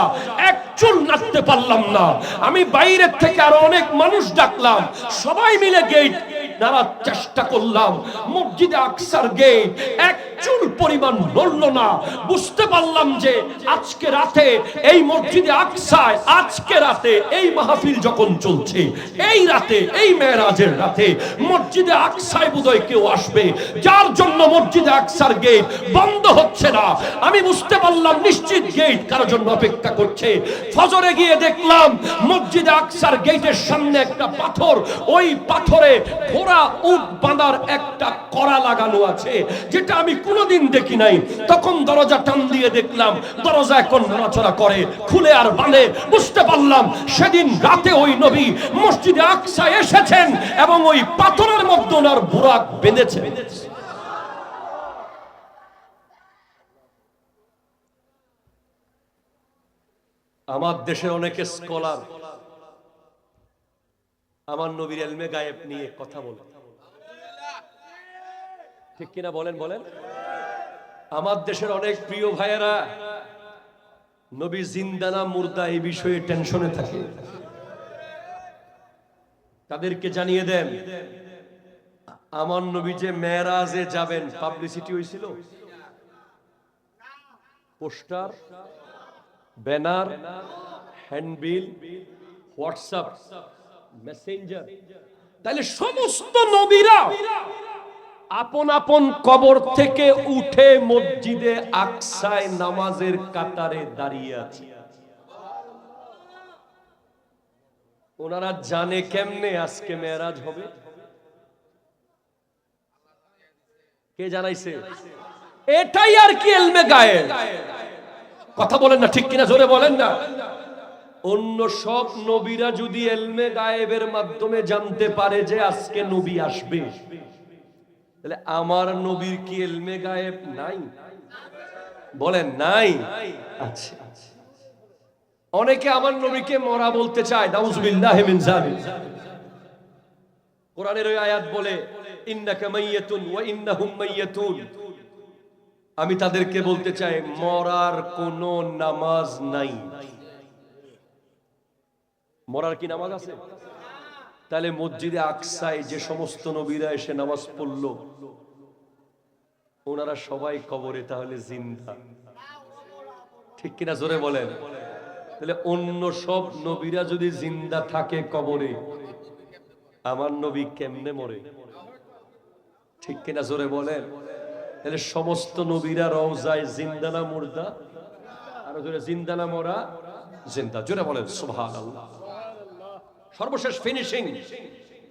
এক চুল নাড়তে পারলাম না। আমি বাইরের থেকে আরো অনেক মানুষ ডাকলাম, সবাই মিলে গেট নাড়ার চেষ্টা করলাম, মসজিদে আকসার গেট এক চুল পরিমাণ নড়ল না। বুঝতে পারলাম যে আজকে রাতে এই মসজিদে আকসায়, আজকে রাতে এই মাহফিল যখন চলছে, এই রাতে, এই মেরাজের রাতে মসজিদে আকসায় বোধহয় কেউ আসবে, যার জন্য মসজিদে আকসার গেট বন্ধ হচ্ছে না। আমি বুঝতে পারলাম নিশ্চিত গেট কারোর জন্য অপেক্ষা করছে। ফজরে গিয়ে দেখলাম মসজিদে আকসার গেটের সামনে একটা পাথর, ওই পাথরে ঘোড়া উট বাঁধার একটা কড়া লাগানো আছে, যেটা আমি কোনোদিন দেখি নাই। তখন দরজা টান দিয়ে দেখলাম দরজা এখন নড়াচড়া করে, খুলে আর বাঁধে। বুঝতে পারলাম সেদিন রাতে ওই নবী মসজিদে আকসায় এসেছেন এবং ওই পাথরের মধ্যে ওনার বুরাক বেঁধেছে। আমার দেশের অনেকে স্কলার আমার নবীর ইলমে গায়েব নিয়ে কথা বলে, ঠিক কিনা বলেন? বলেন। আমার দেশের অনেক প্রিয় ভাইয়েরা নবী জিন্দা না মুর্দা এই বিষয়ে টেনশনে থাকে। তাদেরকে জানিয়ে দেন আমার নবী যে মেরাজে যাবেন, পাবলিসিটি হয়েছিল, poster, banner, handbill, WhatsApp, Messenger. তাহলে সমস্ত নবীরা আপন আপন কবর থেকে উঠে মসজিদে আকসায় নামাজের কাতারে দাঁড়িয়ে আছে। ওনারা জানে কেমনে আজকে মেরাজ হবে? কে জানাইছে? এটাই আর কি ইলমে গায়েব। কথা বলেন না, ঠিক কিনা জোরে বলেন না। অন্য সব নবীরা যদি ইলমে গায়েবের মাধ্যমে জানতে পারে যে আজকে নবী আসবে, তাহলে আমার নবীর কি ইলমে গায়েব নাই? বলেন নাই। আচ্ছা, অনেকে আমার নবীকে মরা বলতে চায়, নাউযুবিল্লাহি মিন যালিক। কোরআনের ওই আয়াত বলে, ইন্নাকা মাইয়াতুন ওয়া ইন্নাহুম মাইয়াতুন। আমি তাদেরকে বলতে চাই মরার কোনো নামাজ নাই। মরার কি নামাজ আছে? তাহলে মসজিদে আকসায় যে সমস্ত নবীরা এসে নামাজ পড়লো, ওনারা সবাই কবরে তাহলে জিন্দা, ঠিক কিনা জোরে বলেন। তাহলে অন্য সব নবীরা যদি জিন্দা থাকে কবরে, আমার নবী কেমনে মরে? ঠিক কিনা জোরে বলেন। তাহলে সমস্ত নবীরা রওজায় জিন্দা না মুর্দা? আর জোরে জিন্দা না মরা? জিন্দা। জোরে বলেন সুবহানাল্লাহ। সর্বশেষ finishing,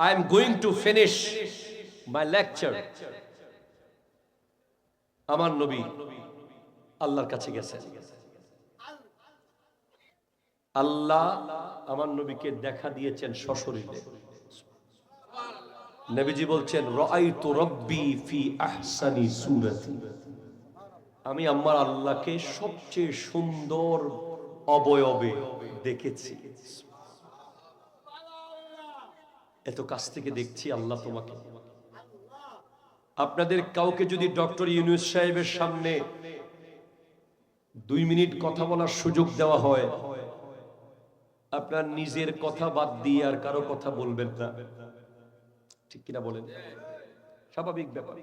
I am going to finish my lecture. আমার নবী আল্লাহর কাছে গেছেন। আল্লাহ আমার নবীকে দেখা দিয়েছেন সশরীরে। নবীজি বলছেন রাআইতু রাব্বি ফি আহসানি সূরাতি, আমি আমার আল্লাহকে সবচেয়ে সুন্দর অবয়বে দেখেছি। এত কাছ থেকে দেখছি আল্লাহ তোমাকে। আপনাদের কাউকে যদি ডক্টর ইউনূস সাহেবের সামনে 2 মিনিট কথা বলার সুযোগ দেওয়া হয়, আপনার নিজের কথা বাদ দিয়ে আর কারো কথা বলবেন না, ঠিক কিনা বলেন? স্বাভাবিক ব্যাপার।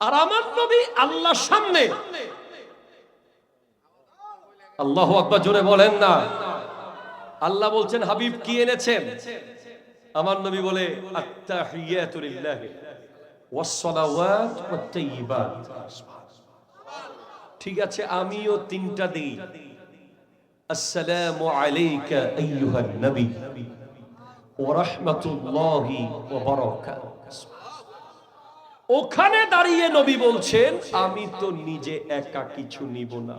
আর আমার নবী আল্লাহর সামনে, আল্লাহু আকবার, জোরে বলেন না। আল্লাহ বলছেন হাবিব কি এনেছেন? আমার নবী বলে আত্তাহিয়াতু লিল্লাহি ওয়াস সালাওয়াত ওয়াত তাইয়িবাত। ঠিক আছে, আমিও 3টা দেই। আসসালামু আলাইকা আইয়ুহান নবী ওয়া রাহমাতুল্লাহি ওয়া বারাকাতুহু। ওখানে দাঁড়িয়ে নবী বলছেন আমি তো নিজে একা কিছু নিব না,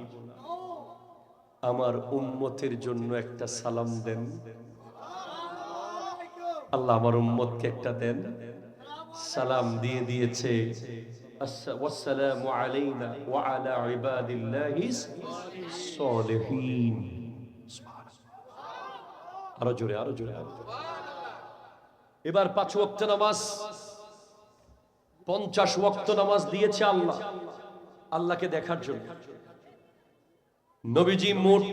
আমার উম্মতের জন্য একটা সালাম দেন। আল্লাহ আমার উম্মতকে একটা দেন। সালাম দিয়ে দিয়েছে, আসসালামু আলাইনা ওয়া আলা ইবাদিল্লাহিস সলিহিন। আরো জোরে, আরো জোরে। এবার 5 ওয়াক্ত নামাজ, 50 ওয়াক্ত নামাজ দিয়েছে আল্লাহ, আল্লাহকে দেখার জন্য। নবীজি মোট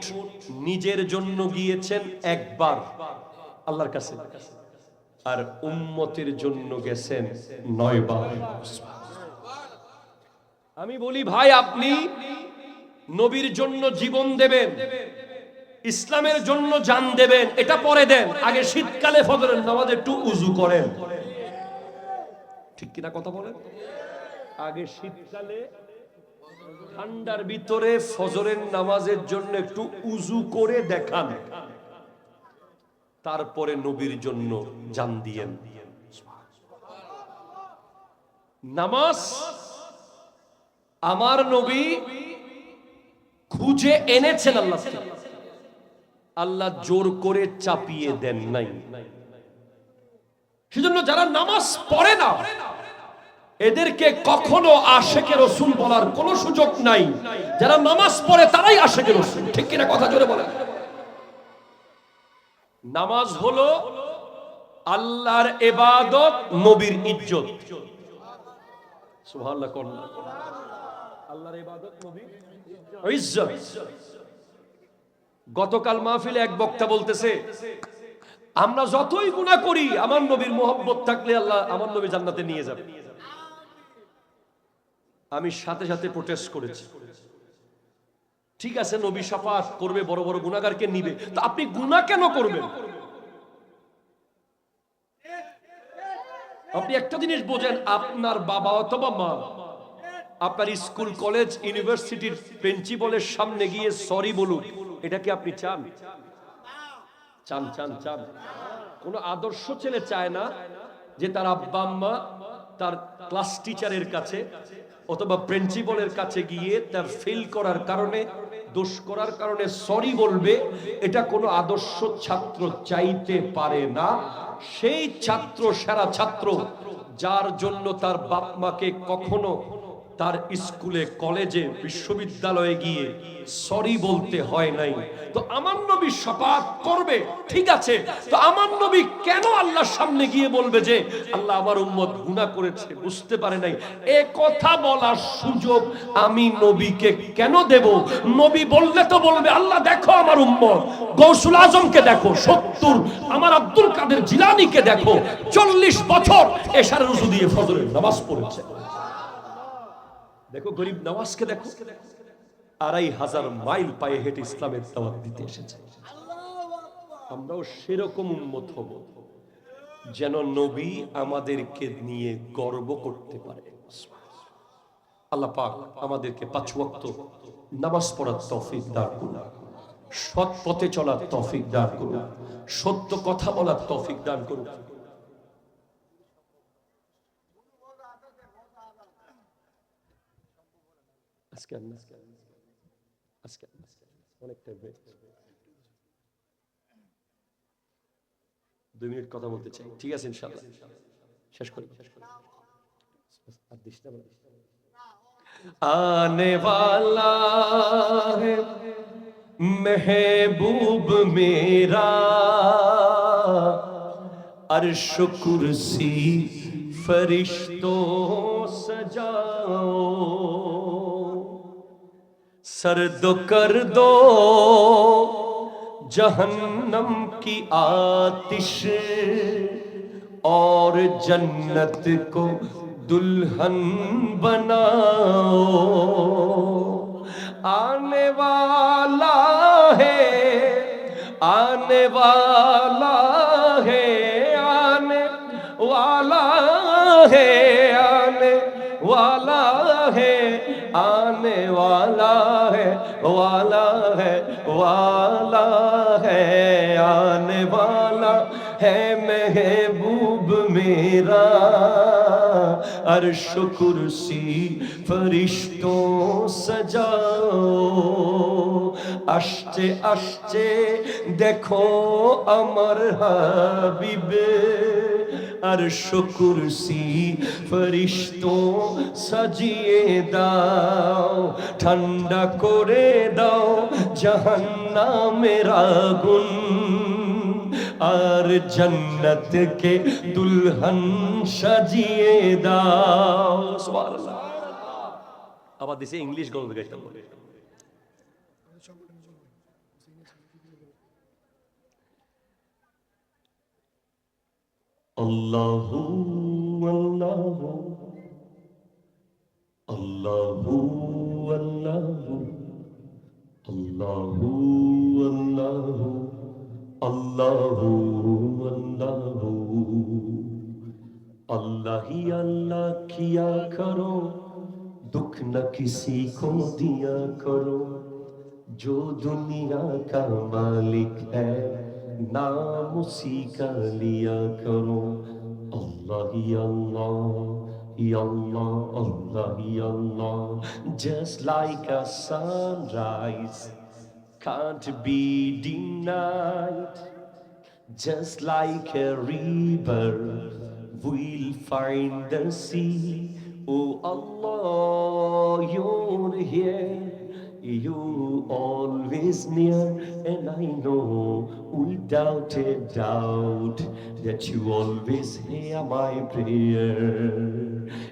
নিজের জন্য গিয়েছেন একবার আল্লাহর কাছে, আর উম্মতের জন্য গেছেন 9 বার। আমি বলি ভাই, আপনি নবীর জন্য জীবন দেবেন, ইসলামের জন্য জান দেবেন, এটা পরে দেন। আগে শীতকালে ফজরের নামাজে একটু উযু করেন, ঠিক কিনা কথা বলেন? আগে শীতকালে ঠান্ডার ভিতরে ফজরের নামাজের জন্য একটু উযু করে দেখান, তারপরে নবীর জন্য জান দিয়েন। নামাজ আমার নবী খুঁজে এনেছেন আল্লাহ, আল্লাহ জোর করে চাপিয়ে দেন নাই। সেজন্য যারা নামাজ পড়ে না, এদেরকে কখনো আশেকে রাসূল বলার কোনো সুযোগ নাই। যারা নামাজ পড়ে তারাই আশেকে রাসূল, ঠিক কিনা কথা জোরে বলেন। নামাজ হলো আল্লাহর ইবাদত, নবীর ইজ্জত। সুবহানাল্লাহ কোন আল্লাহর ইবাদত, নবীর ইজ্জত। গতকাল মাহফিলে এক বক্তা বলতেছে আমরা যতই গুনাহ করি আমার নবীর মোহাব্বত থাকলে আল্লাহ আমার নবী জান্নাতে নিয়ে যাবে। আমি সাথে সাথে প্রোটেস্ট করেছি, ঠিক আছে নবী শাফাত করবে, বড় বড় গুনাহগারকে নিবে, তো আপনি গুনাহ কেন করবেন? আপনি একটা জিনিস বোঝেন, আপনার বাবা অথবা মা আপনার স্কুল কলেজ ইউনিভার্সিটির প্রিন্সিপালের সামনে গিয়ে সরি বলুক, এটা কি আপনি চান? চান চান চান? কোন আদর্শ ছেলে চায় না যে তার আব্বা আম্মা তার ক্লাস টিচারের কাছে অথবা প্রিন্সিপালের কাছে গিয়ে তার ফেল করার কারণে, দোষ করার কারণে সরি বলবে। এটা কোনো আদর্শ ছাত্র চাইতে পারে না। সেই ছাত্র সেরা ছাত্র যার জন্য তার বাপ মাকে কখনো তার স্কুলে, কলেজে, বিশ্ববিদ্যালয়ে গিয়ে সরি বলতে হয় নাই। তো আমার নবী শপথ করবে, ঠিক আছে, তো আমার নবী কেন আল্লাহর সামনে গিয়ে বলবে যে আল্লাহ আমার উম্মত গুনাহ করেছে, বুঝতে পারে নাই? এ কথা বলার সুযোগ আমি নবীকে কেন দেব? নবী বললে তো বলবে আল্লাহ দেখো আমার উম্মত, গৌসুল আজমকে দেখো 70, আমার আব্দুল কাদের জিলানীকে দেখো 40 বছর এশার রুজু দিয়ে ফজরের নামাজ পড়েছে। দেখো গরিব নওয়াজকে দেখো, 2500 মাইল পায়ে হেঁটে ইসলামের দাওয়াত দিতে এসেছে। আমরাও সেরকম উম্মত হব যেন নবী আমাদেরকে নিয়ে গর্ব করতে পারে। আল্লাহ পাক আমাদেরকে 5 ওয়াক্ত নামাজ পড়ার তৌফিক দান করুন, সৎ পথে চলার তৌফিক দান করুন, সত্য কথা বলার তৌফিক দান করুন। আজকে অনেকটা 2 মিনিট কথা বলতে চাই, ঠিক আছে ইনশাআল্লাহ। শেষ করি आने वाला है महबूब मेरा अर्श कुर्सी फरिश्तों सजाओ सर्द कर दो जहन्नम की आतिश और जन्नत को दुल्हन बनाओ आने वाला है आने वाला है आने वाला है आने वाला है आने वाला है वाला है वाला है आने वाला है महबूब मेरा अर्श कुर्सी फरिश्तों सजाओ আসছে আসছে দেখো আমার হাবিবে अर्श कुर्सी फरिश्तों সাজিয়ে দাও ঠান্ডা করে দাও জাহান্নামের আগুন আর জান্নাত কে দুলহন সাজিয়ে দাও সুবহানাল্লাহ আবার দিছে ইংলিশ গান গাইতাম আল্লাহু আল্লাহু আল্লাহু আল্লাহু আল্লাহু আল্লাহু अल्लाहु अल्लाहु अल्लाह ही अल्लाह किया करो दुख न किसी को दिया करो जो दुनिया का मालिक है नाम उसी का लिया करो अल्लाह ही अल्लाह अल्लाह ही अल्लाह just like a sunrise can't be denied just like a river we'll find the sea oh Allah you're here you always near and I know without a doubt that you always hear my prayer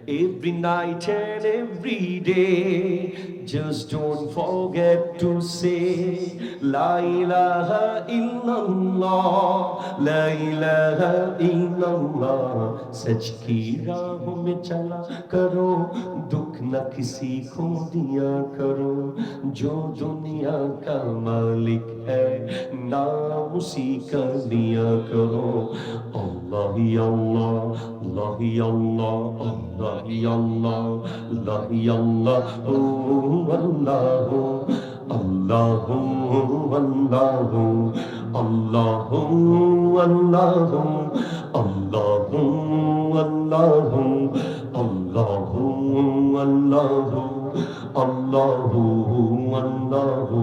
every night and every day just don't forget to say la ilaha illallah la ilaha illallah सच की राहों में चला करो दुख न किसी को दिया करो जो दुनिया का मालिक है नाम उसी का लिया करो अल्लाह ही अल्लाह अल्लाह ही अल्लाह अल्लाह ही अल्लाह अल्लाह ही अल्लाह अल्लाहु अल्लाहु अल्लाहु अल्लाहु अल्लाहु अल्लाहु अल्लाहु अल्लाहु अल्लाहु अल्लाहु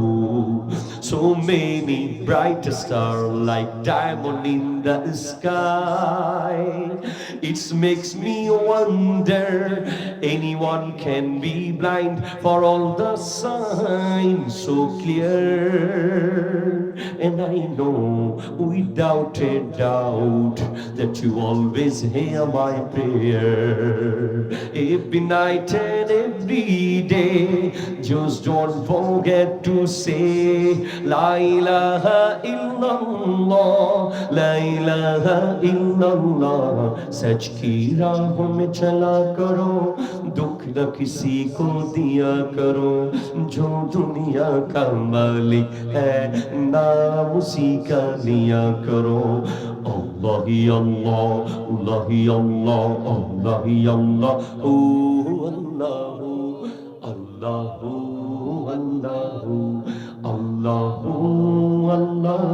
So many bright stars like diamond in the sky. It makes me wonder anyone can be blind for all the signs so clear. And I know without a doubt that you always hear my prayer. Every night and every day, just don't forget to say La ilaha illallah, La ilaha illallah. सच की राहों में चला करो दुख न किसी को दिया करो जो दुनिया का मालिक है नाम उसी का लिया करो अल्लाह ही अल्लाह अल्लाह ही अल्लाह अल्लाह ही अल्लाह अल्लाह अल्लाह अल्लाह अल्लाह अल्लाह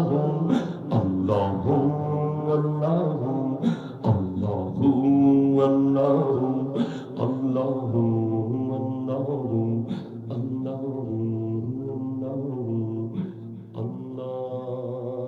अल्लाह Allahu Allahu Allahu Allahu Allahu